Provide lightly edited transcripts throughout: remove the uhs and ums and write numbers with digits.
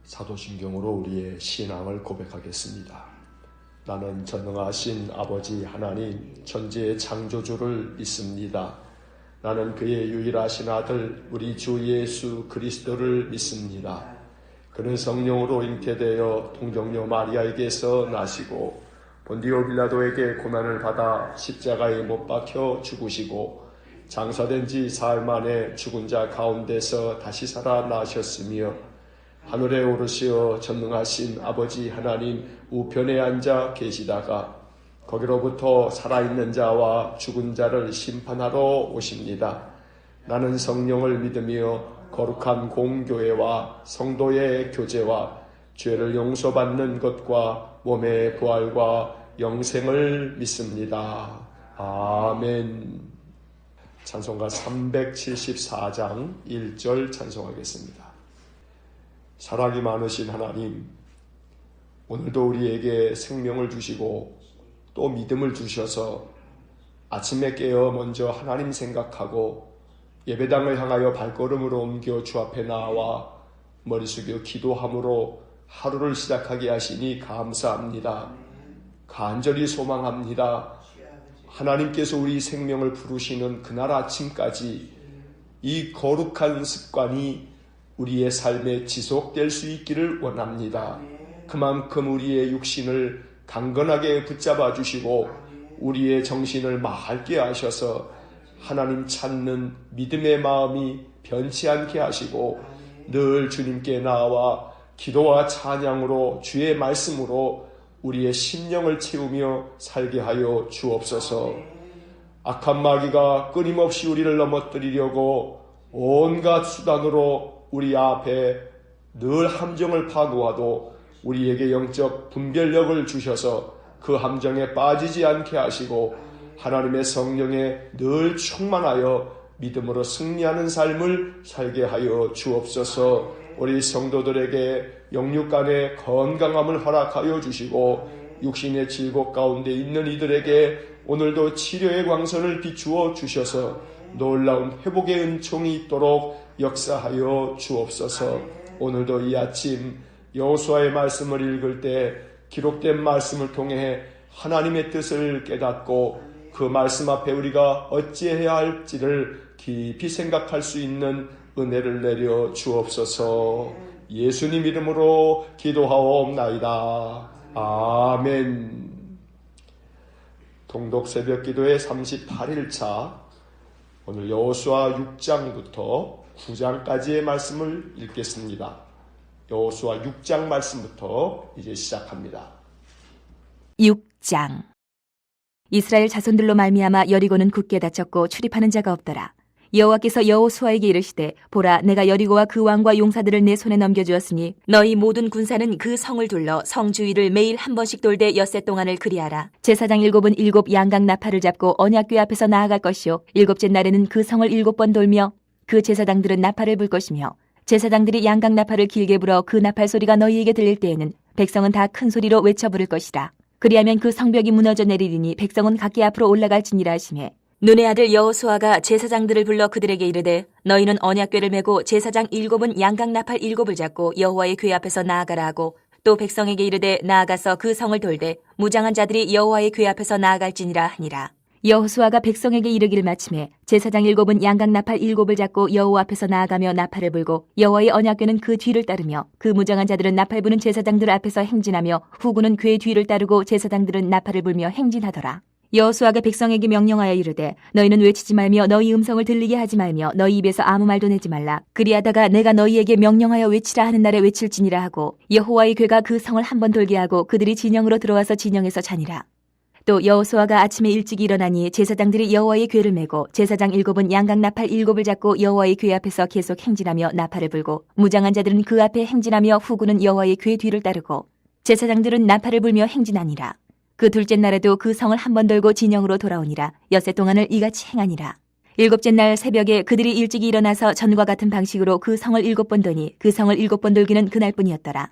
사도신경으로 우리의 신앙을 고백하겠습니다. 나는 전능하신 아버지 하나님 천지의 창조주를 믿습니다. 나는 그의 유일하신 아들 우리 주 예수 그리스도를 믿습니다. 그는 성령으로 잉태되어 동정녀 마리아에게서 나시고 본디오 빌라도에게 고난을 받아 십자가에 못 박혀 죽으시고 장사된 지 사흘 만에 죽은 자 가운데서 다시 살아나셨으며 하늘에 오르시어 전능하신 아버지 하나님 우편에 앉아 계시다가 거기로부터 살아있는 자와 죽은 자를 심판하러 오십니다. 나는 성령을 믿으며 거룩한 공교회와 성도의 교제와 죄를 용서받는 것과 몸의 부활과 영생을 믿습니다. 아멘. 찬송가 374장 1절 찬송하겠습니다. 사랑이 많으신 하나님, 오늘도 우리에게 생명을 주시고 또 믿음을 주셔서 아침에 깨어 먼저 하나님 생각하고 예배당을 향하여 발걸음으로 옮겨 주 앞에 나와 머리 숙여 기도함으로 하루를 시작하게 하시니 감사합니다. 간절히 소망합니다. 하나님께서 우리 생명을 부르시는 그날 아침까지 이 거룩한 습관이 우리의 삶에 지속될 수 있기를 원합니다. 그만큼 우리의 육신을 강건하게 붙잡아 주시고 우리의 정신을 맑게 하셔서 하나님 찾는 믿음의 마음이 변치 않게 하시고 늘 주님께 나와 기도와 찬양으로 주의 말씀으로 우리의 심령을 채우며 살게 하여 주옵소서. 악한 마귀가 끊임없이 우리를 넘어뜨리려고 온갖 수단으로 우리 앞에 늘 함정을 파놓아도 우리에게 영적 분별력을 주셔서 그 함정에 빠지지 않게 하시고 하나님의 성령에 늘 충만하여 믿음으로 승리하는 삶을 살게 하여 주옵소서. 우리 성도들에게 영육간의 건강함을 허락하여 주시고 육신의 질곡 가운데 있는 이들에게 오늘도 치료의 광선을 비추어 주셔서 놀라운 회복의 은총이 있도록 역사하여 주옵소서. 오늘도 이 아침 여호수아의 말씀을 읽을 때 기록된 말씀을 통해 하나님의 뜻을 깨닫고 그 말씀 앞에 우리가 어찌해야 할지를 깊이 생각할 수 있는 은혜를 내려 주옵소서. 예수님 이름으로 기도하옵나이다. 아멘. 동독 새벽기도의 38일차 오늘 여호수아 6장부터 9장까지의 말씀을 읽겠습니다. 여호수아 6장 말씀부터 이제 시작합니다. 6장. 이스라엘 자손들로 말미암아 여리고는 굳게 닫혔고 출입하는 자가 없더라. 여호와께서 여호수아에게 이르시되 보라 내가 여리고와 그 왕과 용사들을 내 손에 넘겨주었으니 너희 모든 군사는 그 성을 둘러 성 주위를 매일 한 번씩 돌되 엿새 동안을 그리하라. 제사장 7은 7 양각 나팔을 잡고 언약궤 앞에서 나아갈 것이요 7째 날에는 그 성을 7번 돌며 그 제사장들은 나팔을 불 것이며 제사장들이 양각 나팔을 길게 불어 그 나팔 소리가 너희에게 들릴 때에는 백성은 다 큰 소리로 외쳐 부를 것이라. 그리하면 그 성벽이 무너져 내리리니 백성은 각기 앞으로 올라갈지니라 하시매 눈의 아들 여호수아가 제사장들을 불러 그들에게 이르되 너희는 언약궤를 메고 제사장 7은 양각 나팔 7을 잡고 여호와의 궤 앞에서 나아가라 하고 또 백성에게 이르되 나아가서 그 성을 돌되 무장한 자들이 여호와의 궤 앞에서 나아갈지니라 하니라. 여호수아가 백성에게 이르기를 마침에 제사장 7은 양각 나팔 7을 잡고 여호와 앞에서 나아가며 나팔을 불고 여호와의 언약궤는 그 뒤를 따르며 그 무장한 자들은 나팔 부는 제사장들 앞에서 행진하며 후군은 궤 뒤를 따르고 제사장들은 나팔을 불며 행진하더라. 여호수아가 백성에게 명령하여 이르되 너희는 외치지 말며 너희 음성을 들리게 하지 말며 너희 입에서 아무 말도 내지 말라. 그리하다가 내가 너희에게 명령하여 외치라 하는 날에 외칠지니라 하고 여호와의 궤가 그 성을 한 번 돌게 하고 그들이 진영으로 들어와서 진영에서 자니라. 또 여호수아가 아침에 일찍 일어나니 제사장들이 여호와의 궤를 메고 제사장 7은 양각 나팔 7을 잡고 여호와의 궤 앞에서 계속 행진하며 나팔을 불고 무장한 자들은 그 앞에 행진하며 후군은 여호와의 궤 뒤를 따르고 제사장들은 나팔을 불며 행진하니라. 그 둘째 날에도 그 성을 한 번 돌고 진영으로 돌아오니라. 엿새 동안을 이같이 행하니라. 7째 날 새벽에 그들이 일찍이 일어나서 전과 같은 방식으로 그 성을 7번 도니 그 성을 7번 돌기는 그날뿐이었더라.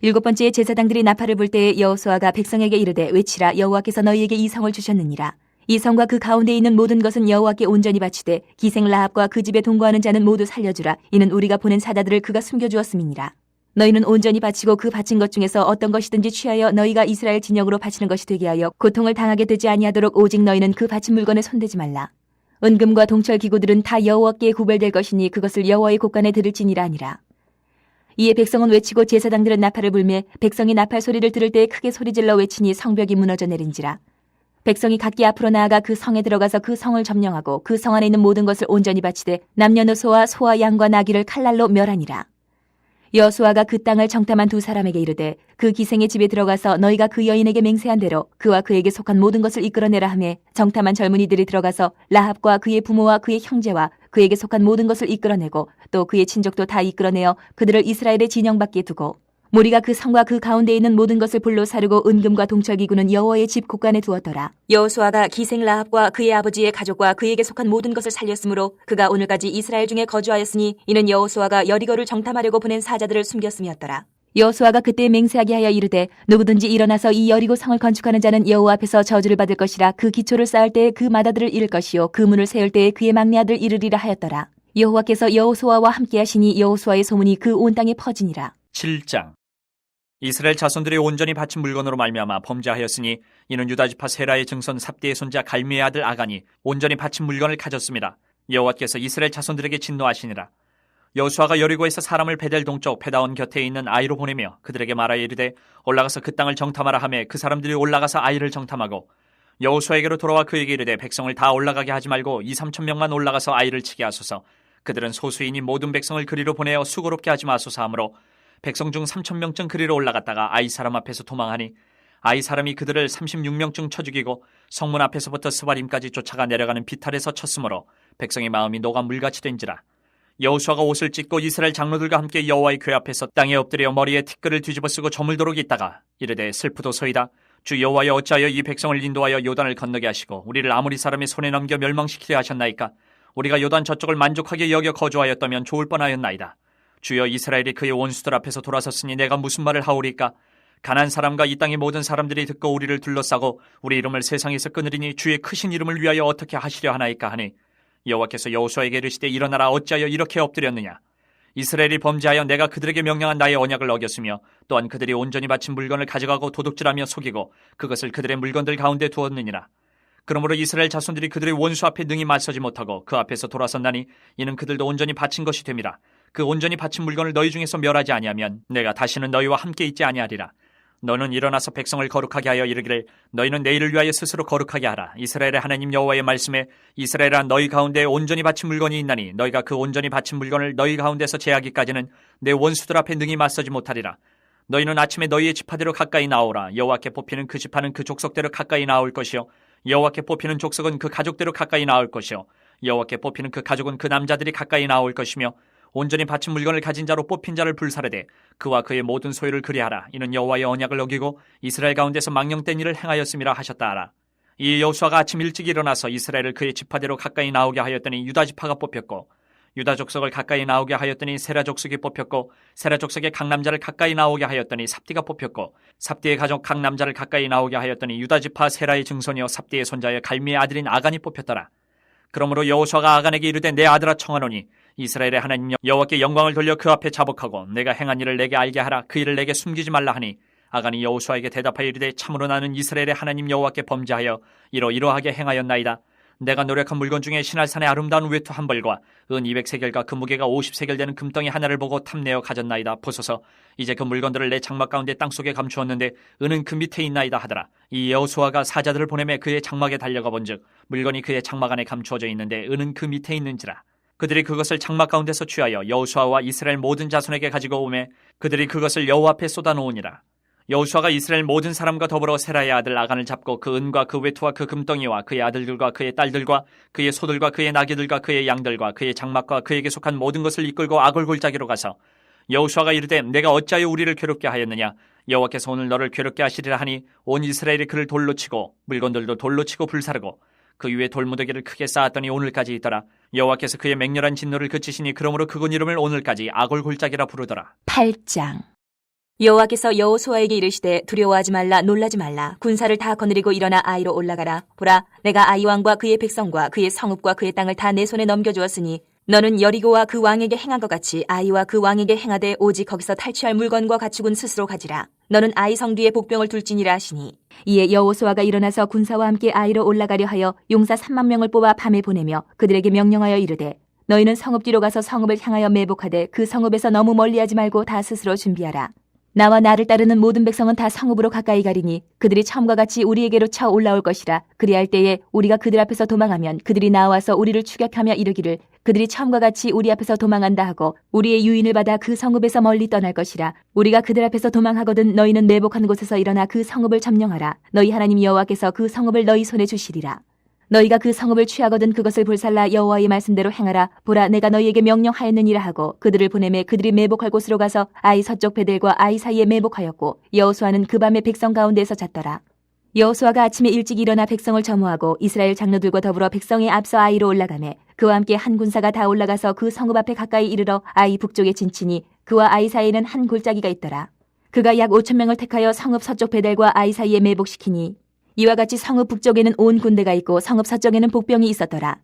7번째에 제사장들이 나팔을 불 때에 여호수아가 백성에게 이르되 외치라. 여호와께서 너희에게 이 성을 주셨느니라. 이 성과 그 가운데 있는 모든 것은 여호와께 온전히 바치되 기생 라합과 그 집에 동거하는 자는 모두 살려주라. 이는 우리가 보낸 사자들을 그가 숨겨주었음이니라. 너희는 온전히 바치고 그 바친 것 중에서 어떤 것이든지 취하여 너희가 이스라엘 진영으로 바치는 것이 되게 하여 고통을 당하게 되지 아니하도록 오직 너희는 그 바친 물건에 손대지 말라. 은금과 동철 기구들은 다 여호와께 구별될 것이니 그것을 여호와의 곳간에 들을지니라 아니라. 이에 백성은 외치고 제사장들은 나팔을 불매 백성이 나팔 소리를 들을 때에 크게 소리질러 외치니 성벽이 무너져 내린지라. 백성이 각기 앞으로 나아가 그 성에 들어가서 그 성을 점령하고 그 성 안에 있는 모든 것을 온전히 바치되 남녀노소와 소와 양과 나귀를 칼날로 멸하니라. 여호수아가 그 땅을 정탐한 두 사람에게 이르되 그 기생의 집에 들어가서 너희가 그 여인에게 맹세한 대로 그와 그에게 속한 모든 것을 이끌어내라 하매 정탐한 젊은이들이 들어가서 라합과 그의 부모와 그의 형제와 그에게 속한 모든 것을 이끌어내고 또 그의 친족도 다 이끌어내어 그들을 이스라엘의 진영 밖에 두고 무리가 그 성과 그 가운데에 있는 모든 것을 불로 사르고 은금과 동철기구는 여호와의 집 곳간에 두었더라. 여호수아가 기생 라합과 그의 아버지의 가족과 그에게 속한 모든 것을 살렸으므로 그가 오늘까지 이스라엘 중에 거주하였으니 이는 여호수아가 여리고를 정탐하려고 보낸 사자들을 숨겼음이었더라. 여호수아가 그때 맹세하게 하여 이르되 누구든지 일어나서 이 여리고 성을 건축하는 자는 여호와 앞에서 저주를 받을 것이라. 그 기초를 쌓을 때에 그 마다들을 잃을 것이요 그 문을 세울 때에 그의 막내 아들 이르리라 하였더라. 여호와께서 여호수아와 함께 하시니 여호수아의 소문이 그 온 땅에 퍼지니라. 7장. 이스라엘 자손들이 온전히 바친 물건으로 말미암아 범죄하였으니 이는 유다지파 세라의 증손 삽디의 손자 갈미의 아들 아간이 온전히 바친 물건을 가졌습니다. 여호와께서 이스라엘 자손들에게 진노하시니라. 여호수아가 여리고에서 사람을 베델 동쪽 페다온 곁에 있는 아이로 보내며 그들에게 말하여 이르되 올라가서 그 땅을 정탐하라 하매 그 사람들이 올라가서 아이를 정탐하고 여호수아에게로 돌아와 그에게 이르되 백성을 다 올라가게 하지 말고 2-3천 명만 올라가서 아이를 치게 하소서. 그들은 소수이니 모든 백성을 그리로 보내어 수고롭게 하지 마소서 하므로 백성 중 3,000명쯤 그리로 올라갔다가 아이 사람 앞에서 도망하니 아이 사람이 그들을 36명쯤 쳐 죽이고 성문 앞에서부터 스바림까지 쫓아가 내려가는 비탈에서 쳤으므로 백성의 마음이 녹아 물같이 된지라. 여호수아가 옷을 찢고 이스라엘 장로들과 함께 여호와의 궤 앞에서 땅에 엎드려 머리에 티끌을 뒤집어 쓰고 저물도록 있다가 이르되 슬프도소이다. 주 여호와여 어찌하여 이 백성을 인도하여 요단을 건너게 하시고 우리를 아모리 사람의 손에 넘겨 멸망시키려 하셨나이까. 우리가 요단 저쪽을 만족하게 여겨 거주하였다면 좋을 뻔하였나이다. 주여 이스라엘이 그의 원수들 앞에서 돌아섰으니 내가 무슨 말을 하오리까. 가나안 사람과 이 땅의 모든 사람들이 듣고 우리를 둘러싸고 우리 이름을 세상에서 끊으리니 주의 크신 이름을 위하여 어떻게 하시려 하나이까 하니 여호와께서 여호수아에게 이르시되 일어나라. 어찌하여 이렇게 엎드렸느냐. 이스라엘이 범죄하여 내가 그들에게 명령한 나의 언약을 어겼으며 또한 그들이 온전히 바친 물건을 가져가고 도둑질하며 속이고 그것을 그들의 물건들 가운데 두었느니라. 그러므로 이스라엘 자손들이 그들의 원수 앞에 능히 맞서지 못하고 그 앞에서 돌아섰나니 이는 그들도 온전히 바친 것이 됨이라. 그 온전히 바친 물건을 너희 중에서 멸하지 아니하면 내가 다시는 너희와 함께 있지 아니하리라. 너는 일어나서 백성을 거룩하게 하여 이르기를 너희는 내일을 위하여 스스로 거룩하게 하라. 이스라엘의 하나님 여호와의 말씀에 이스라엘아 너희 가운데 온전히 바친 물건이 있나니 너희가 그 온전히 바친 물건을 너희 가운데서 제하기까지는 내 원수들 앞에 능히 맞서지 못하리라. 너희는 아침에 너희의 지파대로 가까이 나오라. 여호와께 뽑히는 그 지파는 그 족속대로 가까이 나올 것이요 여호와께 뽑히는 족속은 그 가족대로 가까이 나올 것이요 여호와께 뽑히는 그 가족은 그 남자들이 가까이 나올 것이며 온전히 바친 물건을 가진 자로 뽑힌 자를 불사르되 그와 그의 모든 소유를 그리하라. 이는 여호와의 언약을 어기고 이스라엘 가운데서 망령된 일을 행하였음이라 하셨다 하라. 이 여호수아가 아침 일찍 일어나서 이스라엘을 그의 지파대로 가까이 나오게 하였더니 유다 지파가 뽑혔고 유다 족속을 가까이 나오게 하였더니 세라 족속이 뽑혔고 세라 족속의 각 남자를 가까이 나오게 하였더니 삽디가 뽑혔고 삽디의 가족 각 남자를 가까이 나오게 하였더니 유다 지파 세라의 증손이요 삽디의 손자여 갈미의 아들인 아간이 뽑혔더라. 그러므로 여호수아가 아간에게 이르되 내 아들아 청하노니 이스라엘의 하나님 여호와께 영광을 돌려 그 앞에 자복하고 내가 행한 일을 내게 알게 하라. 그 일을 내게 숨기지 말라 하니 아간이 여호수아에게 대답하여 이르되 참으로 나는 이스라엘의 하나님 여호와께 범죄하여 이러이러하게 행하였나이다. 내가 노력한 물건 중에 시날산의 아름다운 외투 한 벌과 은 200세겔과 그 무게가 50세겔 되는 금덩이 하나를 보고 탐내어 가졌나이다. 보소서 이제 그 물건들을 내 장막 가운데 땅속에 감추었는데 은은 그 밑에 있나이다 하더라. 이 여호수아가 사자들을 보내매 그의 장막에 달려가 본즉 물건이 그의 장막 안에 감추어져 있는데 은은 그 밑에 있는지라. 그들이 그것을 장막 가운데서 취하여 여호수아와 이스라엘 모든 자손에게 가지고 오매 그들이 그것을 여호와 앞에 쏟아놓으니라. 여호수아가 이스라엘 모든 사람과 더불어 세라의 아들 아간을 잡고 그 은과 그 외투와 그 금덩이와 그의 아들들과 그의 딸들과 그의 소들과 그의 나귀들과 그의 양들과 그의 장막과 그에게 속한 모든 것을 이끌고 아골 골짜기로 가서 여호수아가 이르되 내가 어찌하여 우리를 괴롭게 하였느냐. 여호와께서 오늘 너를 괴롭게 하시리라 하니 온 이스라엘이 그를 돌로 치고 물건들도 돌로 치고 불사르고 그 위에 돌무더기를 크게 쌓았더니 오늘까지 있더라. 여호와께서 그의 맹렬한 진노를 그치시니 그러므로 그곳 이름을 오늘까지 아골 골짜기라 부르더라. 8장. 여호와께서 여호수아에게 이르시되 두려워하지 말라 놀라지 말라 군사를 다 거느리고 일어나 아이로 올라가라. 보라 내가 아이 왕과 그의 백성과 그의 성읍과 그의 땅을 다 내 손에 넘겨주었으니 너는 여리고와 그 왕에게 행한 것 같이 아이와 그 왕에게 행하되 오직 거기서 탈취할 물건과 가축은 스스로 가지라. 너는 아이 성 뒤에 복병을 둘지니라 하시니 이에 여호수아가 일어나서 군사와 함께 아이로 올라가려 하여 용사 3만 명을 뽑아 밤에 보내며 그들에게 명령하여 이르되 너희는 성읍 뒤로 가서 성읍을 향하여 매복하되 그 성읍에서 너무 멀리하지 말고 다 스스로 준비하라. 나와 나를 따르는 모든 백성은 다 성읍으로 가까이 가리니 그들이 처음과 같이 우리에게로 쳐 올라올 것이라. 그리할 때에 우리가 그들 앞에서 도망하면 그들이 나와서 우리를 추격하며 이르기를 그들이 처음과 같이 우리 앞에서 도망한다 하고 우리의 유인을 받아 그 성읍에서 멀리 떠날 것이라. 우리가 그들 앞에서 도망하거든 너희는 매복한 곳에서 일어나 그 성읍을 점령하라. 너희 하나님 여호와께서 그 성읍을 너희 손에 주시리라. 너희가 그 성읍을 취하거든 그것을 불살라 여호와의 말씀대로 행하라. 보라 내가 너희에게 명령하였느니라 하고 그들을 보내매 그들이 매복할 곳으로 가서 아이 서쪽 베델과 아이 사이에 매복하였고 여호수아는 그 밤에 백성 가운데에서 잤더라. 여호수아가 아침에 일찍 일어나 백성을 점호하고 이스라엘 장로들과 더불어 백성에 앞서 아이로 올라가매 그와 함께 한 군사가 다 올라가서 그 성읍 앞에 가까이 이르러 아이 북쪽에 진치니 그와 아이 사이에는 한 골짜기가 있더라. 그가 약 5,000명을 택하여 성읍 서쪽 베델과 아이 사이에 매복시키니 이와 같이 성읍 북쪽에는 온 군대가 있고 성읍 서쪽에는 복병이 있었더라.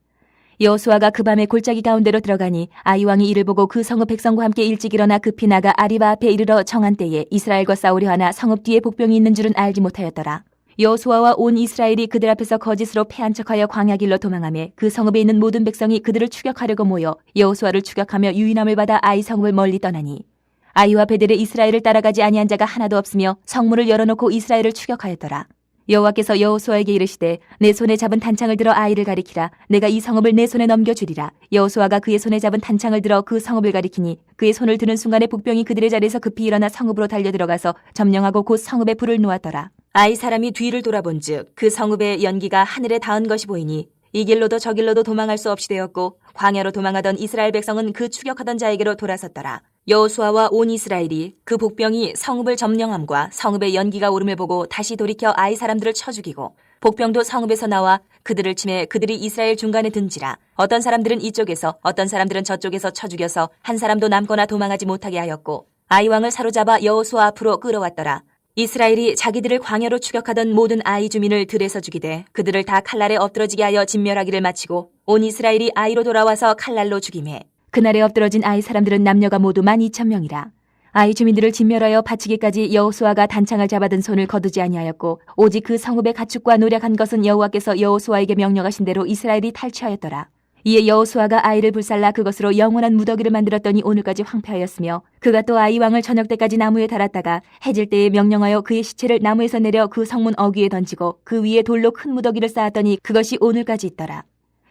여호수아가 그 밤에 골짜기 가운데로 들어가니 아이 왕이 이를 보고 그 성읍 백성과 함께 일찍 일어나 급히 나가 아리바 앞에 이르러 정한 때에 이스라엘과 싸우려 하나 성읍 뒤에 복병이 있는 줄은 알지 못하였더라. 여호수아와 온 이스라엘이 그들 앞에서 거짓으로 패한 척하여 광야 길로 도망하며 그 성읍에 있는 모든 백성이 그들을 추격하려고 모여 여호수아를 추격하며 유인함을 받아 아이 성읍을 멀리 떠나니 아이와 베델에 이스라엘을 따라가지 아니한 자가 하나도 없으며 성문을 열어놓고 이스라엘을 추격하였더라. 여호와께서 여호수아에게 이르시되 내 손에 잡은 단창을 들어 아이를 가리키라. 내가 이 성읍을 내 손에 넘겨주리라. 여호수아가 그의 손에 잡은 단창을 들어 그 성읍을 가리키니 그의 손을 드는 순간에 북병이 그들의 자리에서 급히 일어나 성읍으로 달려들어가서 점령하고 곧 성읍에 불을 놓았더라. 아이 사람이 뒤를 돌아본즉 그 성읍의 연기가 하늘에 닿은 것이 보이니 이 길로도 저 길로도 도망할 수 없이 되었고 광야로 도망하던 이스라엘 백성은 그 추격하던 자에게로 돌아섰더라. 여호수아와 온 이스라엘이 그 복병이 성읍을 점령함과 성읍의 연기가 오름을 보고 다시 돌이켜 아이 사람들을 쳐 죽이고 복병도 성읍에서 나와 그들을 치매 그들이 이스라엘 중간에 든지라. 어떤 사람들은 이쪽에서 어떤 사람들은 저쪽에서 쳐 죽여서 한 사람도 남거나 도망하지 못하게 하였고 아이 왕을 사로잡아 여호수아 앞으로 끌어왔더라. 이스라엘이 자기들을 광야로 추격하던 모든 아이 주민을 들에서 죽이되 그들을 다 칼날에 엎드러지게 하여 진멸하기를 마치고 온 이스라엘이 아이로 돌아와서 칼날로 죽이매 그날에 엎드러진 아이 사람들은 남녀가 모두 12,000명이라. 아이 주민들을 진멸하여 바치기까지 여호수아가 단창을 잡아든 손을 거두지 아니하였고 오직 그 성읍의 가축과 노력한 것은 여호와께서 여호수아에게 명령하신 대로 이스라엘이 탈취하였더라. 이에 여호수아가 아이를 불살라 그것으로 영원한 무더기를 만들었더니 오늘까지 황폐하였으며 그가 또 아이 왕을 저녁 때까지 나무에 달았다가 해질 때에 명령하여 그의 시체를 나무에서 내려 그 성문 어귀에 던지고 그 위에 돌로 큰 무더기를 쌓았더니 그것이 오늘까지 있더라.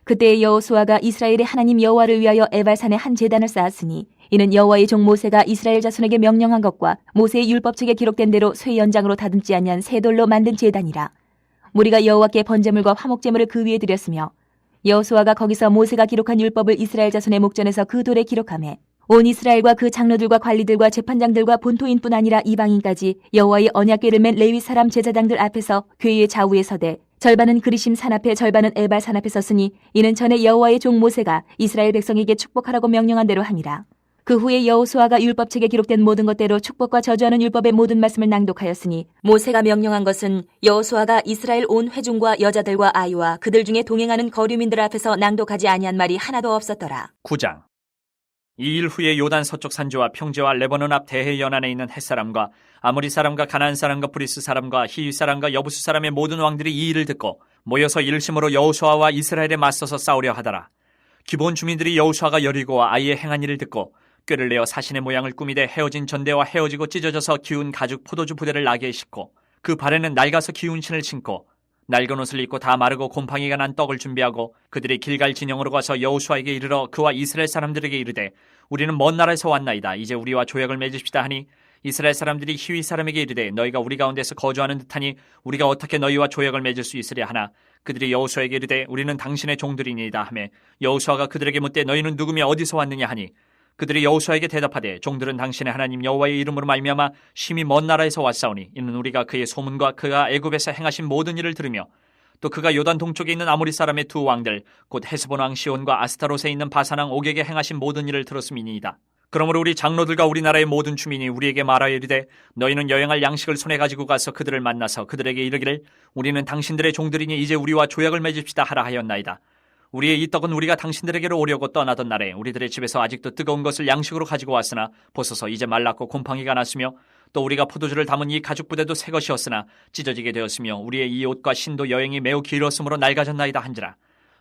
그때 여호수아가 이스라엘의 하나님 여호와를 위하여 에발산에 한 제단을 쌓았으니 이는 여호와의 종 모세가 이스라엘 자손에게 명령한 것과 모세의 율법책에 기록된 대로 쇠 연장으로 다듬지 아니한 새 돌로 만든 제단이라. 무리가 여호와께 번제물과 화목제물을 그 위에 드렸으며 여호수아가 거기서 모세가 기록한 율법을 이스라엘 자손의 목전에서 그 돌에 기록하매 온 이스라엘과 그 장로들과 관리들과 재판장들과 본토인뿐 아니라 이방인까지 여호와의 언약궤를 맨 레위 사람 제사장들 앞에서 궤의 좌우에 서되 절반은 그리심 산 앞에 절반은 에발 산 앞에 섰으니 이는 전에 여호와의 종 모세가 이스라엘 백성에게 축복하라고 명령한 대로 하니라. 그 후에 여호수아가 율법책에 기록된 모든 것대로 축복과 저주하는 율법의 모든 말씀을 낭독하였으니 모세가 명령한 것은 여호수아가 이스라엘 온 회중과 여자들과 아이와 그들 중에 동행하는 거류민들 앞에서 낭독하지 아니한 말이 하나도 없었더라. 9장. 이 일 후에 요단 서쪽 산지와 평지와 레바논 앞 대해 연안에 있는 햇사람과 아모리 사람과 가나안 사람과 브리스 사람과 히위 사람과 여부수 사람의 모든 왕들이 이 일을 듣고 모여서 일심으로 여호수아와 이스라엘에 맞서서 싸우려 하더라. 기본 주민들이 여호수아가 여리고와 아이의 행한 일을 듣고 꾀를 내어 사신의 모양을 꾸미되 헤어진 전대와 헤어지고 찢어져서 기운 가죽 포도주 부대를 나게 싣고 그 발에는 낡아서 기운 신을 신고 낡은 옷을 입고 다 마르고 곰팡이가 난 떡을 준비하고 그들이 길갈 진영으로 가서 여호수아에게 이르러 그와 이스라엘 사람들에게 이르되 우리는 먼 나라에서 왔나이다. 이제 우리와 조약을 맺읍시다 하니 이스라엘 사람들이 히위 사람에게 이르되 너희가 우리 가운데서 거주하는 듯하니 우리가 어떻게 너희와 조약을 맺을 수 있으랴 하나 그들이 여호수아에게 이르되 우리는 당신의 종들이니이다 하매 여호수아가 그들에게 묻되 너희는 누구며 어디서 왔느냐 하니 그들이 여호수아에게 대답하되 종들은 당신의 하나님 여호와의 이름으로 말미암아 심히 먼 나라에서 왔사오니 이는 우리가 그의 소문과 그가 애굽에서 행하신 모든 일을 들으며 또 그가 요단 동쪽에 있는 아모리 사람의 두 왕들 곧 헤스본 왕 시온과 아스타롯에 있는 바산 왕 옥에게 행하신 모든 일을 들었음이니이다. 그러므로 우리 장로들과 우리나라의 모든 주민이 우리에게 말하여 이르되 너희는 여행할 양식을 손에 가지고 가서 그들을 만나서 그들에게 이르기를 우리는 당신들의 종들이니 이제 우리와 조약을 맺읍시다 하라 하였나이다. 우리의 이 떡은 우리가 당신들에게로 오려고 떠나던 날에 우리들의 집에서 아직도 뜨거운 것을 양식으로 가지고 왔으나 보소서 이제 말랐고 곰팡이가 났으며 또 우리가 포도주를 담은 이 가죽 부대도 새 것이었으나 찢어지게 되었으며 우리의 이 옷과 신도 여행이 매우 길었으므로 낡아졌나이다 한지라.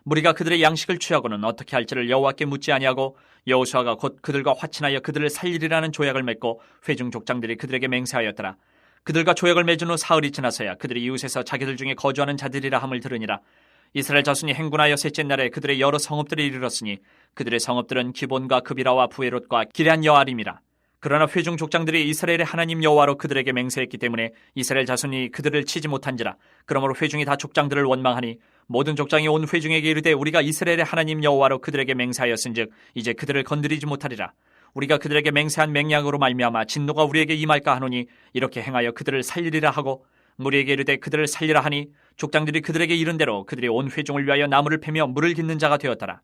무리가 그들의 양식을 취하고는 어떻게 할지를 여호와께 묻지 아니하고 여호수아가 곧 그들과 화친하여 그들을 살리리라는 조약을 맺고 회중 족장들이 그들에게 맹세하였더라. 그들과 조약을 맺은 후 사흘이 지나서야 그들이 이웃에서 자기들 중에 거주하는 자들이라 함을 들으니라. 이스라엘 자손이 행군하여 셋째 날에 그들의 여러 성읍들에 이르렀으니 그들의 성읍들은 기본과 그비라와 부에롯과 기럇 여아림이라. 그러나 회중 족장들이 이스라엘의 하나님 여호와로 그들에게 맹세했기 때문에 이스라엘 자손이 그들을 치지 못한지라. 그러므로 회중이 다 족장들을 원망하니 모든 족장이 온 회중에게 이르되 우리가 이스라엘의 하나님 여호와로 그들에게 맹세하였은즉 이제 그들을 건드리지 못하리라. 우리가 그들에게 맹세한 맹약으로 말미암아 진노가 우리에게 임할까 하노니 이렇게 행하여 그들을 살리리라 하고 무리에게 이르되 그들을 살리라 하니 족장들이 그들에게 이른 대로 그들이 온 회중을 위하여 나무를 패며 물을 깃는 자가 되었더라.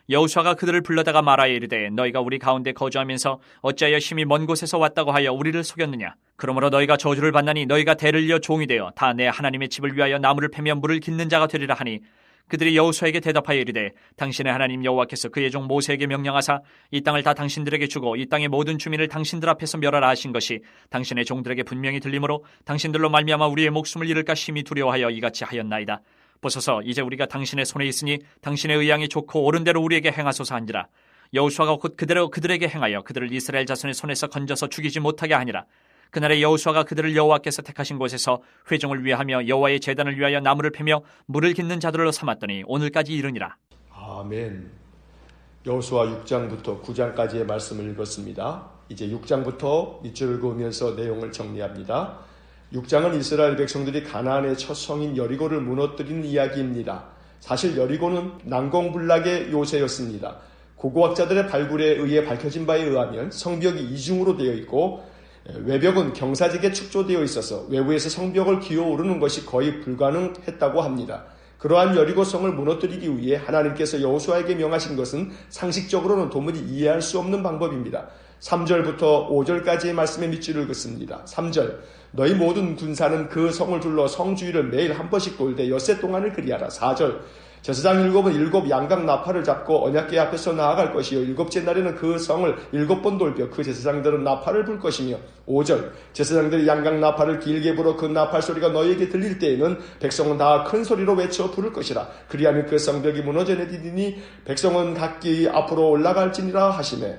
여호수아가 그들을 불러다가 말하여 이르되 너희가 우리 가운데 거주하면서 어찌하여 심히 먼 곳에서 왔다고 하여 우리를 속였느냐. 그러므로 너희가 저주를 받나니 너희가 대를 이어 종이 되어 다 내 하나님의 집을 위하여 나무를 패며 물을 깃는 자가 되리라 하니 그들이 여호수아에게 대답하여 이르되 당신의 하나님 여호와께서 그의 종 모세에게 명령하사 이 땅을 다 당신들에게 주고 이 땅의 모든 주민을 당신들 앞에서 멸하라 하신 것이 당신의 종들에게 분명히 들리므로 당신들로 말미암아 우리의 목숨을 잃을까 심히 두려워하여 이같이 하였나이다. 보소서 이제 우리가 당신의 손에 있으니 당신의 의향이 좋고 옳은 대로 우리에게 행하소서 한지라. 여호수아가 곧 그대로 그들에게 행하여 그들을 이스라엘 자손의 손에서 건져서 죽이지 못하게 하니라. 그날에 여호수아가 그들을 여호와께서 택하신 곳에서 회중을 위하며 여호와의 제단을 위하여 나무를 패며 물을 깃는 자들로 삼았더니 오늘까지 이르니라. 아멘. 여호수아 6장부터 9장까지의 말씀을 읽었습니다. 이제 6장부터 밑줄을 그으면서 내용을 정리합니다. 6장은 이스라엘 백성들이 가나안의 첫 성인 여리고를 무너뜨리는 이야기입니다. 사실 여리고는 난공불락의 요새였습니다. 고고학자들의 발굴에 의해 밝혀진 바에 의하면 성벽이 이중으로 되어 있고 외벽은 경사지게 축조되어 있어서 외부에서 성벽을 기어오르는 것이 거의 불가능했다고 합니다. 그러한 여리고성을 무너뜨리기 위해 하나님께서 여호수아에게 명하신 것은 상식적으로는 도무지 이해할 수 없는 방법입니다. 3절부터 5절까지의 말씀의 밑줄을 긋습니다. 3절 너희 모든 군사는 그 성을 둘러 성 주위를 매일 한 번씩 돌되 엿새 동안을 그리하라. 4절 제사장 7은 7 양각 나팔을 잡고 언약궤 앞에서 나아갈 것이요 7째 날에는 그 성을 7번 돌며 그 제사장들은 나팔을 불 것이며 5절 제사장들이 양각 나팔을 길게 불어 그 나팔 소리가 너희에게 들릴 때에는 백성은 다 큰 소리로 외쳐 부를 것이라. 그리하면 그 성벽이 무너져 내리니 백성은 각기 앞으로 올라갈지니라 하시매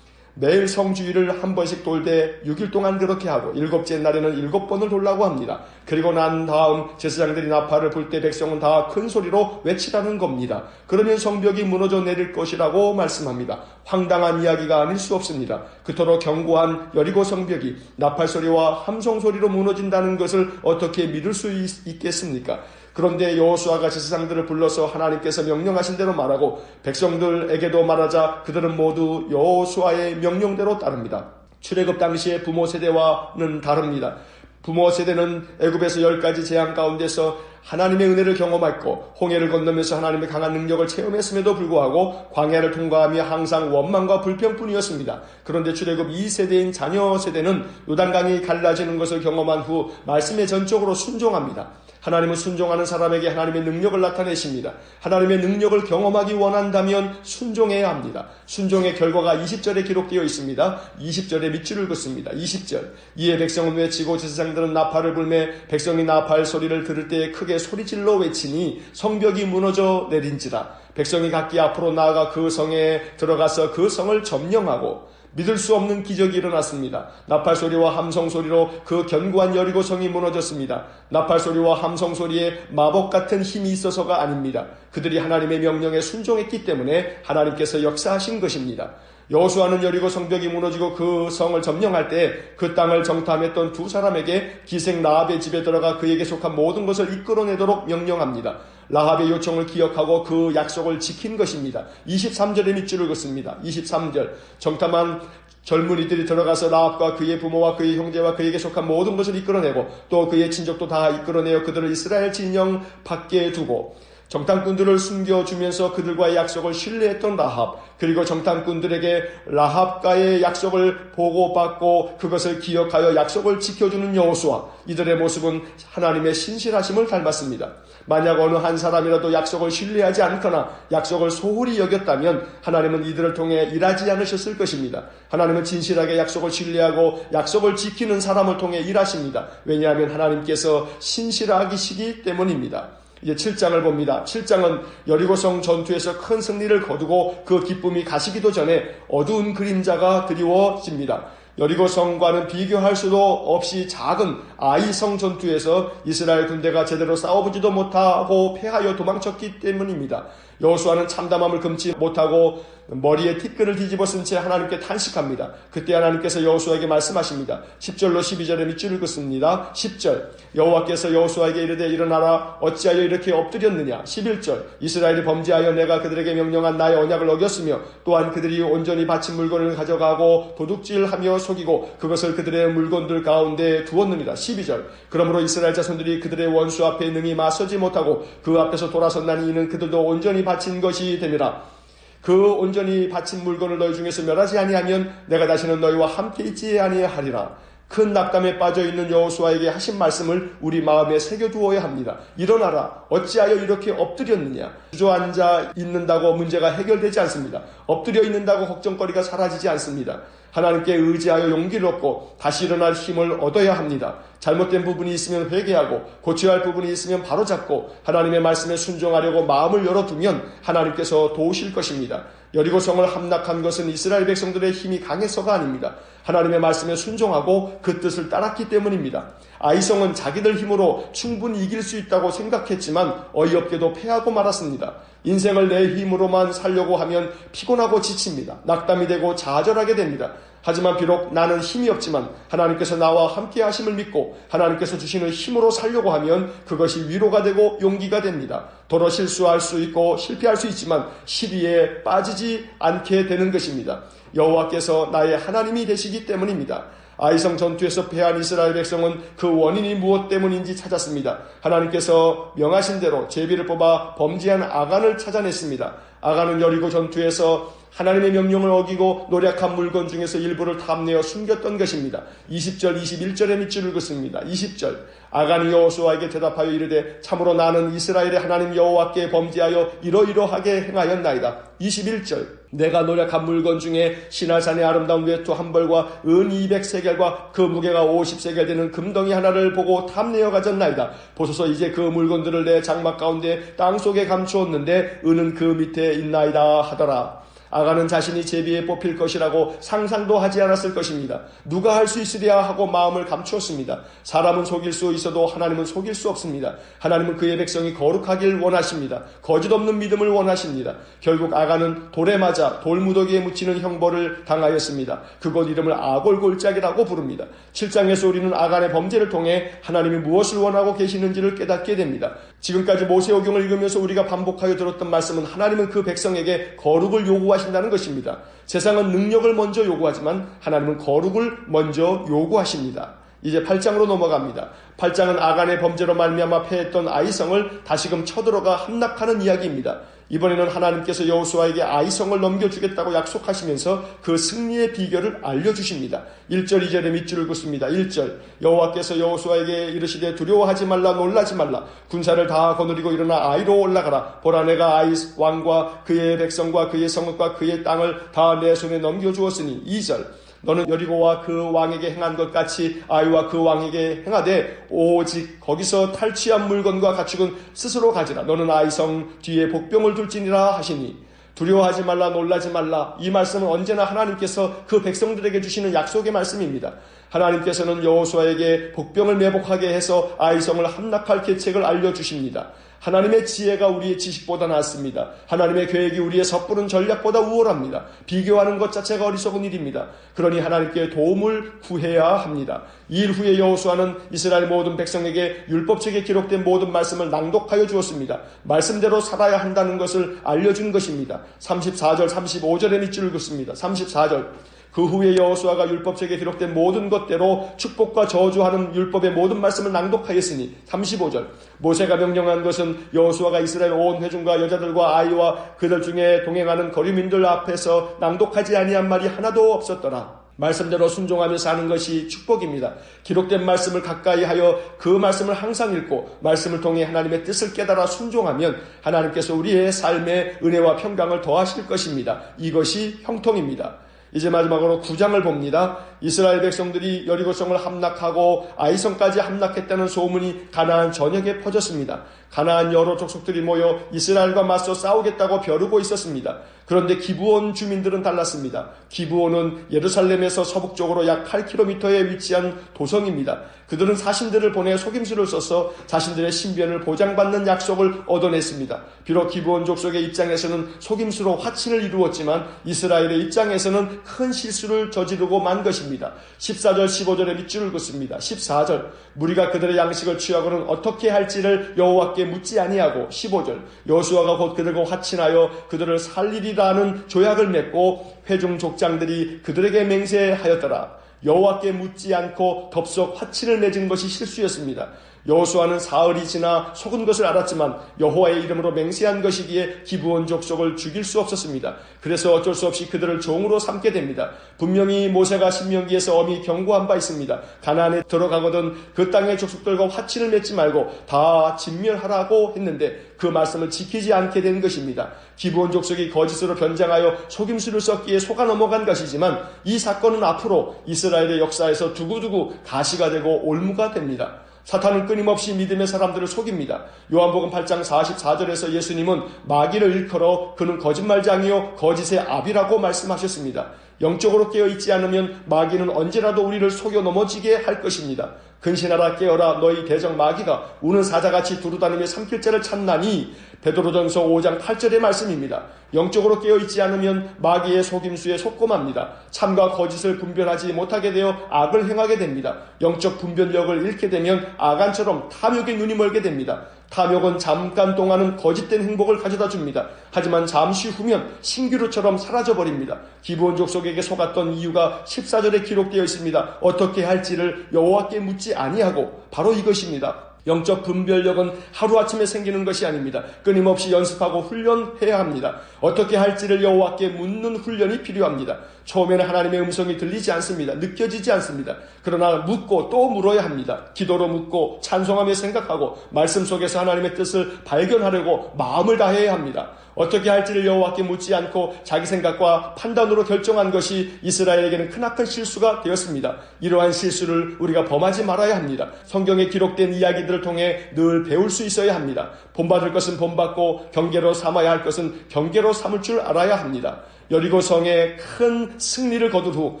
매일 성 주위를 한 번씩 돌되 6일 동안 그렇게 하고 7째 날에는 7번을 돌라고 합니다. 그리고 난 다음 제사장들이 나팔을 불 때 백성은 다 큰 소리로 외치라는 겁니다. 그러면 성벽이 무너져 내릴 것이라고 말씀합니다. 황당한 이야기가 아닐 수 없습니다. 그토록 견고한 여리고 성벽이 나팔 소리와 함성 소리로 무너진다는 것을 어떻게 믿을 수 있겠습니까? 그런데 여호수아가 제사장들을 불러서 하나님께서 명령하신 대로 말하고 백성들에게도 말하자 그들은 모두 여호수아의 명령대로 따릅니다. 출애굽 당시의 부모 세대와는 다릅니다. 부모 세대는 애굽에서 10가지 재앙 가운데서 하나님의 은혜를 경험했고 홍해를 건너면서 하나님의 강한 능력을 체험했음에도 불구하고 광야를 통과하며 항상 원망과 불평뿐이었습니다. 그런데 출애굽 2세대인 자녀 세대는 요단강이 갈라지는 것을 경험한 후 말씀에 전적으로 순종합니다. 하나님은 순종하는 사람에게 하나님의 능력을 나타내십니다. 하나님의 능력을 경험하기 원한다면 순종해야 합니다. 순종의 결과가 20절에 기록되어 있습니다. 20절에 밑줄을 긋습니다. 20절 이에 백성은 외치고 제사장들은 나팔을 불매 백성이 나팔 소리를 들을 때 크게 소리질러 외치니 성벽이 무너져 내린지라. 백성이 각기 앞으로 나아가 그 성에 들어가서 그 성을 점령하고 믿을 수 없는 기적이 일어났습니다. 나팔 소리와 함성 소리로 그 견고한 여리고 성이 무너졌습니다. 나팔 소리와 함성 소리에 마법 같은 힘이 있어서가 아닙니다. 그들이 하나님의 명령에 순종했기 때문에 하나님께서 역사하신 것입니다. 여호수아는 여리고 성벽이 무너지고 그 성을 점령할 때 그 땅을 정탐했던 두 사람에게 기생 라합의 집에 들어가 그에게 속한 모든 것을 이끌어내도록 명령합니다. 라합의 요청을 기억하고 그 약속을 지킨 것입니다. 23절의 밑줄을 긋습니다. 23절 정탐한 젊은이들이 들어가서 라합과 그의 부모와 그의 형제와 그에게 속한 모든 것을 이끌어내고 또 그의 친족도 다 이끌어내어 그들을 이스라엘 진영 밖에 두고 정탐꾼들을 숨겨주면서 그들과의 약속을 신뢰했던 라합, 그리고 정탐꾼들에게 라합과의 약속을 보고받고 그것을 기억하여 약속을 지켜주는 여호수아, 이들의 모습은 하나님의 신실하심을 닮았습니다. 만약 어느 한 사람이라도 약속을 신뢰하지 않거나 약속을 소홀히 여겼다면 하나님은 이들을 통해 일하지 않으셨을 것입니다. 하나님은 진실하게 약속을 신뢰하고 약속을 지키는 사람을 통해 일하십니다. 왜냐하면 하나님께서 신실하시기 때문입니다. 이제 7장을 봅니다. 7장은 여리고성 전투에서 큰 승리를 거두고 그 기쁨이 가시기도 전에 어두운 그림자가 드리워집니다. 여리고성과는 비교할 수도 없이 작은 아이성 전투에서 이스라엘 군대가 제대로 싸워보지도 못하고 패하여 도망쳤기 때문입니다. 여호수아는 참담함을 금치 못하고 머리에 티끌을 뒤집어 쓴 채 하나님께 탄식합니다. 그때 하나님께서 여호수아에게 말씀하십니다. 10절로 12절의 밑줄 읽었습니다. 10절 여호와께서 여호수아에게 이르되 일어나라 어찌하여 이렇게 엎드렸느냐. 11절 이스라엘이 범죄하여 내가 그들에게 명령한 나의 언약을 어겼으며 또한 그들이 온전히 바친 물건을 가져가고 도둑질하며 속이고 그것을 그들의 물건들 가운데 두었느니라. 12절 그러므로 이스라엘 자손들이 그들의 원수 앞에 능히 맞서지 못하고 그 앞에서 돌아섰나니 이는 그들도 온전히 바친 것이 됨이라. 그 온전히 바친 물건을 너희 중에서 멸하지 아니하면 내가 다시는 너희와 함께 있지 아니하리라. 큰 낙담에 빠져있는 여호수아에게 하신 말씀을 우리 마음에 새겨두어야 합니다. 일어나라 어찌하여 이렇게 엎드렸느냐. 주저앉아 있는다고 문제가 해결되지 않습니다. 엎드려 있는다고 걱정거리가 사라지지 않습니다. 하나님께 의지하여 용기를 얻고 다시 일어날 힘을 얻어야 합니다. 잘못된 부분이 있으면 회개하고 고쳐야 할 부분이 있으면 바로잡고 하나님의 말씀에 순종하려고 마음을 열어두면 하나님께서 도우실 것입니다. 여리고성을 함락한 것은 이스라엘 백성들의 힘이 강해서가 아닙니다. 하나님의 말씀에 순종하고 그 뜻을 따랐기 때문입니다. 아이성은 자기들 힘으로 충분히 이길 수 있다고 생각했지만 어이없게도 패하고 말았습니다. 인생을 내 힘으로만 살려고 하면 피곤하고 지칩니다. 낙담이 되고 좌절하게 됩니다. 하지만 비록 나는 힘이 없지만 하나님께서 나와 함께 하심을 믿고 하나님께서 주시는 힘으로 살려고 하면 그것이 위로가 되고 용기가 됩니다. 도로 실수할 수 있고 실패할 수 있지만 시비에 빠지지 않게 되는 것입니다. 여호와께서 나의 하나님이 되시기 때문입니다. 아이성 전투에서 패한 이스라엘 백성은 그 원인이 무엇 때문인지 찾았습니다. 하나님께서 명하신 대로 제비를 뽑아 범죄한 아간을 찾아냈습니다. 아간은 여리고 전투에서 하나님의 명령을 어기고 노력한 물건 중에서 일부를 탐내어 숨겼던 것입니다. 20절 21절의 밑줄을 긋습니다. 20절 아간이 여호수아에게 대답하여 이르되 참으로 나는 이스라엘의 하나님 여호와께 범죄하여 이러이러하게 행하였나이다. 21절 내가 노력한 물건 중에 시날산의 아름다운 외투 한 벌과 은 200세겔과 그 무게가 50세겔 되는 금덩이 하나를 보고 탐내어 가졌나이다. 보소서 이제 그 물건들을 내 장막 가운데 땅속에 감추었는데 은은 그 밑에 있나이다 하더라. 아간은 자신이 제비에 뽑힐 것이라고 상상도 하지 않았을 것입니다. 누가 할 수 있으랴 하고 마음을 감추었습니다. 사람은 속일 수 있어도 하나님은 속일 수 없습니다. 하나님은 그의 백성이 거룩하길 원하십니다. 거짓 없는 믿음을 원하십니다. 결국 아간은 돌에 맞아 돌무더기에 묻히는 형벌을 당하였습니다. 그곳 이름을 아골골짜기라고 부릅니다. 7장에서 우리는 아간의 범죄를 통해 하나님이 무엇을 원하고 계시는지를 깨닫게 됩니다. 지금까지 모세오경을 읽으면서 우리가 반복하여 들었던 말씀은 하나님은 그 백성에게 거룩을 요구하신다는 것입니다. 세상은 능력을 먼저 요구하지만 하나님은 거룩을 먼저 요구하십니다. 이제 8장으로 넘어갑니다. 8장은 아간의 범죄로 말미암아 패했던 아이성을 다시금 쳐들어가 함락하는 이야기입니다. 이번에는 하나님께서 여호수아에게 아이성을 넘겨주겠다고 약속하시면서 그 승리의 비결을 알려주십니다. 1절 2절의 밑줄을 긋습니다. 1절 여호와께서 여호수아에게 이르시되 두려워하지 말라 놀라지 말라 군사를 다 거느리고 일어나 아이로 올라가라. 보라 내가 아이 왕과 그의 백성과 그의 성읍과 그의 땅을 다 내 손에 넘겨주었으니 2절 너는 여리고와 그 왕에게 행한 것 같이 아이와 그 왕에게 행하되 오직 거기서 탈취한 물건과 가축은 스스로 가지라. 너는 아이성 뒤에 복병을 둘지니라 하시니 두려워하지 말라 놀라지 말라. 이 말씀은 언제나 하나님께서 그 백성들에게 주시는 약속의 말씀입니다. 하나님께서는 여호수아에게 복병을 매복하게 해서 아이성을 함락할 계책을 알려주십니다. 하나님의 지혜가 우리의 지식보다 낫습니다. 하나님의 계획이 우리의 섣부른 전략보다 우월합니다. 비교하는 것 자체가 어리석은 일입니다. 그러니 하나님께 도움을 구해야 합니다. 이 일 후에 여호수아는 이스라엘 모든 백성에게 율법책에 기록된 모든 말씀을 낭독하여 주었습니다. 말씀대로 살아야 한다는 것을 알려준 것입니다. 34절 35절의 밑줄을 긋습니다. 34절 그 후에 여호수아가 율법책에 기록된 모든 것대로 축복과 저주하는 율법의 모든 말씀을 낭독하였으니 35절 모세가 명령한 것은 여호수아가 이스라엘 온 회중과 여자들과 아이와 그들 중에 동행하는 거류민들 앞에서 낭독하지 아니한 말이 하나도 없었더라. 말씀대로 순종하며 사는 것이 축복입니다. 기록된 말씀을 가까이 하여 그 말씀을 항상 읽고 말씀을 통해 하나님의 뜻을 깨달아 순종하면 하나님께서 우리의 삶에 은혜와 평강을 더하실 것입니다. 이것이 형통입니다. 이제 마지막으로 9장을 봅니다. 이스라엘 백성들이 여리고성을 함락하고 아이성까지 함락했다는 소문이 가나안 전역에 퍼졌습니다. 가나안 여러 족속들이 모여 이스라엘과 맞서 싸우겠다고 벼르고 있었습니다. 그런데 기브온 주민들은 달랐습니다. 기브온은 예루살렘에서 서북쪽으로 약 8km에 위치한 도성입니다. 그들은 사신들을 보내 속임수를 써서 자신들의 신변을 보장받는 약속을 얻어냈습니다. 비록 기브온 족속의 입장에서는 속임수로 화친을 이루었지만 이스라엘의 입장에서는 큰 실수를 저지르고 만 것입니다. 14절 15절에 밑줄을 긋습니다. 14절 무리가 그들의 양식을 취하고는 어떻게 할지를 여호와께 묻지 아니하고 15절 여호수아가 곧 그들과 화친하여 그들을 살리리라는 조약을 맺고 회중 족장들이 그들에게 맹세하였더라. 여호와께 묻지 않고 덥석 화친을 맺은 것이 실수였습니다. 여호수아는 사흘이 지나 속은 것을 알았지만 여호와의 이름으로 맹세한 것이기에 기브온 족속을 죽일 수 없었습니다. 그래서 어쩔 수 없이 그들을 종으로 삼게 됩니다. 분명히 모세가 신명기에서 엄히 경고한 바 있습니다. 가나안에 들어가거든 그 땅의 족속들과 화친을 맺지 말고 다 진멸하라고 했는데 그 말씀을 지키지 않게 된 것입니다. 기브온 족속이 거짓으로 변장하여 속임수를 썼기에 속아 넘어간 것이지만 이 사건은 앞으로 이스라엘의 역사에서 두고두고 가시가 되고 올무가 됩니다. 사탄은 끊임없이 믿음의 사람들을 속입니다. 요한복음 8장 44절에서 예수님은 마귀를 일컬어 그는 거짓말장이요 거짓의 아비라고 말씀하셨습니다. 영적으로 깨어있지 않으면 마귀는 언제라도 우리를 속여 넘어지게 할 것입니다. 근신하라 깨어라 너희 대적 마귀가 우는 사자같이 두루다니며 삼킬 자를 찾나니 베드로전서 5장 8절의 말씀입니다. 영적으로 깨어있지 않으면 마귀의 속임수에 속고맙니다. 참과 거짓을 분별하지 못하게 되어 악을 행하게 됩니다. 영적 분별력을 잃게 되면 아간처럼 탐욕에 눈이 멀게 됩니다. 탐욕은 잠깐 동안은 거짓된 행복을 가져다 줍니다. 하지만 잠시 후면 신기루처럼 사라져버립니다. 기브온 족속에게 속았던 이유가 14절에 기록되어 있습니다. 어떻게 할지를 여호와께 묻지 아니하고 바로 이것입니다. 영적 분별력은 하루아침에 생기는 것이 아닙니다. 끊임없이 연습하고 훈련해야 합니다. 어떻게 할지를 여호와께 묻는 훈련이 필요합니다. 처음에는 하나님의 음성이 들리지 않습니다. 느껴지지 않습니다. 그러나 묻고 또 물어야 합니다. 기도로 묻고 찬송하며 생각하고 말씀 속에서 하나님의 뜻을 발견하려고 마음을 다해야 합니다. 어떻게 할지를 여호와께 묻지 않고 자기 생각과 판단으로 결정한 것이 이스라엘에게는 크나큰 실수가 되었습니다. 이러한 실수를 우리가 범하지 말아야 합니다. 성경에 기록된 이야기들을 통해 늘 배울 수 있어야 합니다. 본받을 것은 본받고 경계로 삼아야 할 것은 경계로 삼을 줄 알아야 합니다. 여리고성에 큰 승리를 거둔 후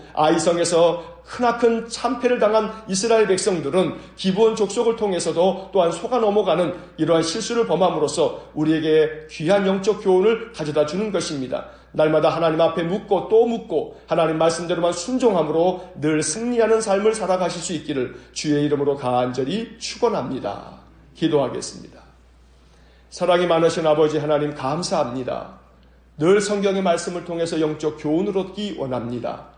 아이성에서 크나큰 참패를 당한 이스라엘 백성들은 기브온 족속을 통해서도 또한 속아 넘어가는 이러한 실수를 범함으로써 우리에게 귀한 영적 교훈을 가져다 주는 것입니다. 날마다 하나님 앞에 묻고 또 묻고 하나님 말씀대로만 순종함으로 늘 승리하는 삶을 살아가실 수 있기를 주의 이름으로 간절히 축원합니다. 기도하겠습니다. 사랑이 많으신 아버지 하나님 감사합니다. 늘 성경의 말씀을 통해서 영적 교훈을 얻기 원합니다.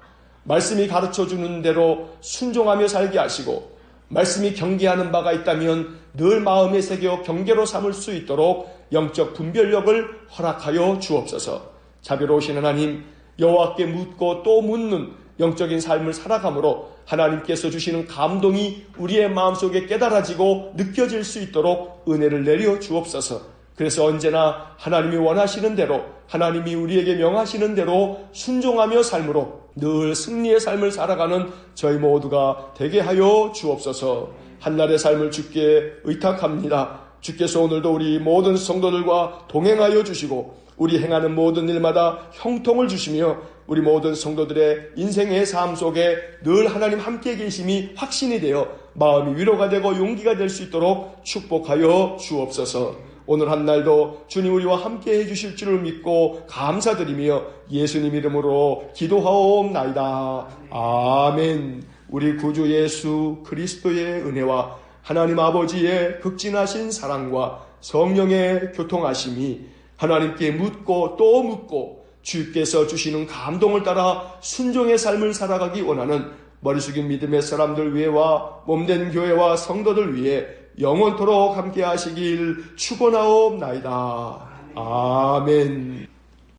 말씀이 가르쳐주는 대로 순종하며 살게 하시고 말씀이 경계하는 바가 있다면 늘 마음에 새겨 경계로 삼을 수 있도록 영적 분별력을 허락하여 주옵소서. 자비로우신 하나님, 여호와께 묻고 또 묻는 영적인 삶을 살아감으로 하나님께서 주시는 감동이 우리의 마음속에 깨달아지고 느껴질 수 있도록 은혜를 내려 주옵소서. 그래서 언제나 하나님이 원하시는 대로 하나님이 우리에게 명하시는 대로 순종하며 삶으로 늘 승리의 삶을 살아가는 저희 모두가 되게 하여 주옵소서. 한날의 삶을 주께 의탁합니다. 주께서 오늘도 우리 모든 성도들과 동행하여 주시고 우리 행하는 모든 일마다 형통을 주시며 우리 모든 성도들의 인생의 삶 속에 늘 하나님 함께 계심이 확신이 되어 마음이 위로가 되고 용기가 될 수 있도록 축복하여 주옵소서. 오늘 한날도 주님 우리와 함께 해주실 줄을 믿고 감사드리며 예수님 이름으로 기도하옵나이다. 아멘. 우리 구주 예수 그리스도의 은혜와 하나님 아버지의 극진하신 사랑과 성령의 교통하심이 하나님께 묻고 또 묻고 주께서 주시는 감동을 따라 순종의 삶을 살아가기 원하는 머리 숙인 믿음의 사람들 위해와 몸된 교회와 성도들 위해 영원토록 함께 하시길 축원하옵나이다. 아멘.